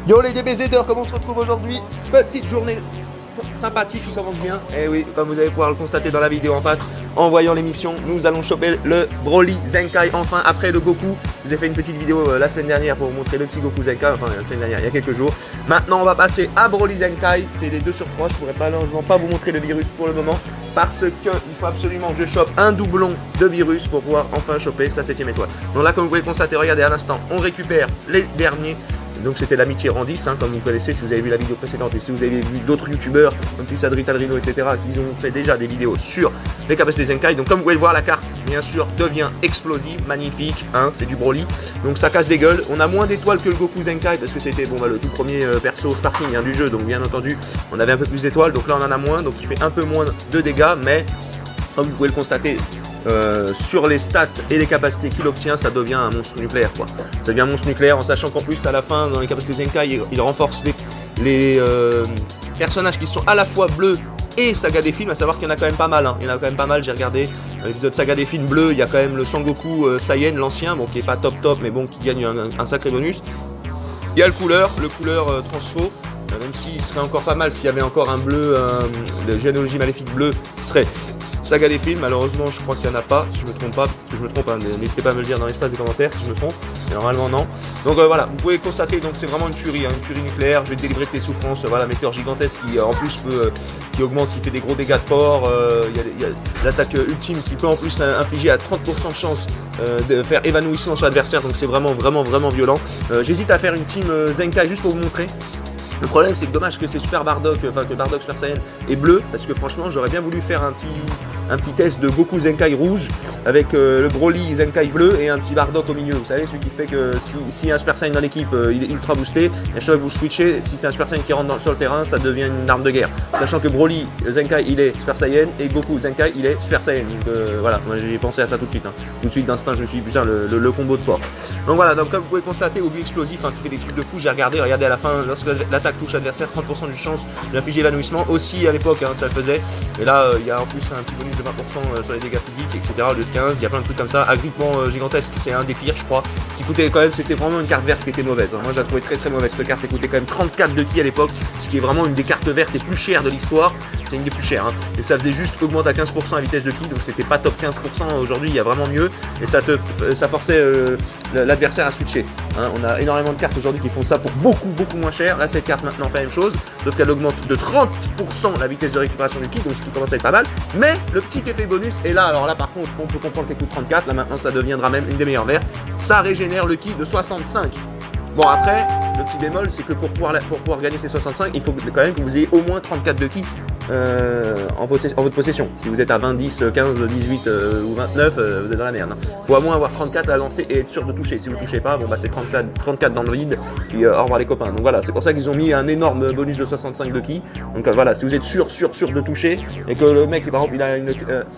Yo les DBZers, comment on se retrouve aujourd'hui? Petite journée sympathique qui commence bien. Et oui, comme vous allez pouvoir le constater dans la vidéo en face, en voyant l'émission, nous allons choper le Broly Zenkai enfin après le Goku. Je vous ai fait une petite vidéo la semaine dernière pour vous montrer le petit Goku Zenkai, enfin la semaine dernière, il y a quelques jours. Maintenant on va passer à Broly Zenkai, c'est les 2 sur 3, je pourrais malheureusement pas vous montrer le virus pour le moment parce qu'il faut absolument que je chope un doublon de virus pour pouvoir enfin choper sa 7ème étoile. Donc là comme vous pouvez constater, regardez à l'instant, on récupère les derniers. Donc c'était l'amitié Randis, hein, comme vous connaissez si vous avez vu la vidéo précédente et si vous avez vu d'autres youtubeurs comme Fisadri, Talrino, etc. qui ont fait déjà des vidéos sur les capacités Zenkai. Donc comme vous pouvez le voir, la carte bien sûr devient explosive, magnifique, hein, c'est du Broly. Donc ça casse des gueules. On a moins d'étoiles que le Goku Zenkai parce que c'était bon, bah, le tout premier perso Sparking hein, du jeu. Donc bien entendu on avait un peu plus d'étoiles, donc là on en a moins, donc il fait un peu moins de dégâts, mais comme vous pouvez le constater, sur les stats et les capacités qu'il obtient, ça devient un monstre nucléaire quoi. Ça devient un monstre nucléaire en sachant qu'en plus à la fin dans les capacités Zenkai il renforce les personnages qui sont à la fois bleus et saga des films, à savoir qu'il y en a quand même pas mal hein. Il y en a quand même pas mal, j'ai regardé l'épisode saga des films bleu, il y a quand même le Sangoku Saiyan l'ancien, bon qui est pas top mais bon qui gagne un sacré bonus. Il y a le couleur transfo, même s'il serait encore pas mal s'il y avait encore un bleu, de généalogie maléfique bleu, qui serait saga des films. Malheureusement je crois qu'il n'y en a pas, si je me trompe pas, si je me trompe hein, n'hésitez pas à me le dire dans l'espace des commentaires si je me trompe, mais normalement non. Donc voilà, vous pouvez constater, donc c'est vraiment une tuerie, hein, une tuerie nucléaire. Je vais te délivrer de tes souffrances, voilà, météore gigantesque qui en plus peut, qui augmente, qui fait des gros dégâts de port, il y a l'attaque ultime qui peut en plus infliger à 30% de chance de faire évanouissement sur l'adversaire, donc c'est vraiment violent. J'hésite à faire une team Zenkai juste pour vous montrer. Le problème c'est que dommage que c'est Super Bardock, enfin que Bardock Super Saiyan est bleu, parce que franchement j'aurais bien voulu faire un petit test de Goku Zenkai rouge avec le Broly Zenkai bleu et un petit Bardock au milieu. Vous savez, celui qui fait que si y a un Super Saiyan dans l'équipe, il est ultra boosté, et à chaque fois que vous switchez, si c'est un Super Saiyan qui rentre sur le terrain, ça devient une arme de guerre. Sachant que Broly Zenkai il est Super Saiyan et Goku Zenkai il est Super Saiyan. Donc voilà, moi j'ai pensé à ça tout de suite. Hein. Tout de suite d'instinct je me suis dit putain le combo de port. Donc voilà, donc comme vous pouvez constater, Obi explosif hein, qui fait des trucs de fou, j'ai regardé à la fin, lorsque l'attaque touche l'adversaire, 30% de chance d'infliger évanouissement, aussi à l'époque hein, ça le faisait, et là il y a en plus un petit bonus de 20% sur les dégâts physiques, etc. Au lieu de 15, il y a plein de trucs comme ça. Agrippement gigantesque, c'est un des pires je crois, ce qui coûtait quand même, c'était vraiment une carte verte qui était mauvaise, hein. Moi j'ai trouvé très mauvaise cette carte, elle coûtait quand même 34 de ki à l'époque, ce qui est vraiment une des cartes vertes les plus chères de l'histoire, c'est une des plus chères, hein. Et ça faisait juste augmente à 15% la vitesse de ki, donc c'était pas top 15%, aujourd'hui il y a vraiment mieux, et ça forçait l'adversaire à switcher, hein. On a énormément de cartes aujourd'hui qui font ça pour beaucoup moins cher. Là cette carte maintenant fait la même chose, sauf qu'elle augmente de 30% la vitesse de récupération du ki, donc ce qui commence à être pas mal, mais le petit effet bonus est là. Alors là par contre on peut comprendre qu'elle coûte 34, là maintenant ça deviendra même une des meilleures vertes, ça régénère le ki de 65. Bon après, le petit bémol c'est que pour pouvoir gagner ces 65, il faut quand même que vous ayez au moins 34 de ki en votre possession. Si vous êtes à 20, 10, 15, 18 ou 29, vous êtes dans la merde. Il faut au moins avoir 34 à lancer et être sûr de toucher. Si vous ne touchez pas, bon bah c'est 34 dans le vide, puis au revoir les copains. Donc voilà, c'est pour ça qu'ils ont mis un énorme bonus de 65 de ki. Donc voilà, si vous êtes sûr de toucher, et que le mec par exemple il a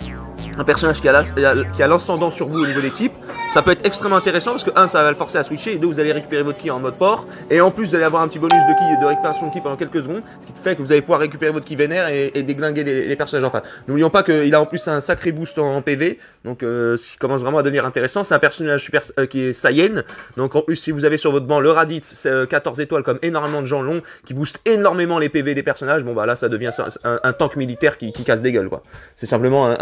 un personnage qui a l'ascendant sur vous au niveau des types, ça peut être extrêmement intéressant parce que 1 ça va le forcer à switcher, et 2 vous allez récupérer votre ki en mode port, et en plus vous allez avoir un petit bonus de ki, de récupération de ki pendant quelques secondes, ce qui fait que vous allez pouvoir récupérer votre ki vénère et déglinguer les personnages en face. N'oublions pas qu'il a en plus un sacré boost en PV, donc ce qui commence vraiment à devenir intéressant. C'est un personnage super qui est Saiyan, donc en plus si vous avez sur votre banc le Raditz 14 étoiles comme énormément de gens l'ont, qui booste énormément les PV des personnages, bon bah là ça devient un tank militaire qui casse des gueules quoi. C'est simplement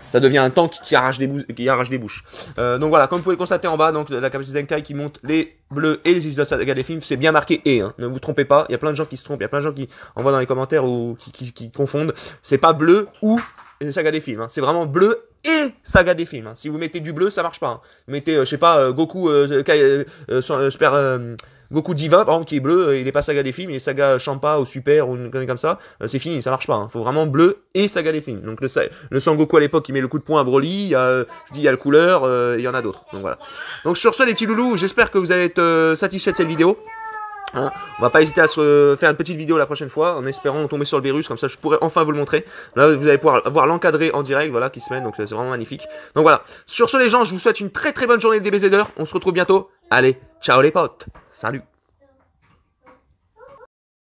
ça devient un tank qui arrache des bouches. Donc voilà, comme vous pouvez le constater en bas, donc la capacité Zenkai qui monte les bleus et les épisodes saga des films, c'est bien marqué et, hein, ne vous trompez pas, il y a plein de gens qui se trompent, il y a plein de gens qui envoient dans les commentaires ou qui confondent, c'est pas bleu ou saga des films, hein. C'est vraiment bleu et saga des films, hein. Si vous mettez du bleu, ça marche pas, hein. Vous mettez, je sais pas, Goku Goku Diva par exemple qui est bleu, il est pas saga des films, il est saga Champa ou Super ou une connerie comme ça, c'est fini, ça marche pas, hein. Faut vraiment bleu et saga des films. Donc le Sangoku à l'époque il met le coup de poing à Broly, il y a le couleur, il y en a d'autres. Donc voilà. Donc sur ce les petits loulous, j'espère que vous allez être satisfaits de cette vidéo. Hein, on va pas hésiter à se faire une petite vidéo la prochaine fois en espérant tomber sur le virus, comme ça je pourrais enfin vous le montrer. Là vous allez pouvoir voir l'encadré en direct, voilà, qui se met, donc c'est vraiment magnifique. Donc voilà, sur ce les gens, je vous souhaite une très bonne journée de DBZers, on se retrouve bientôt. Allez, ciao les potes, salut.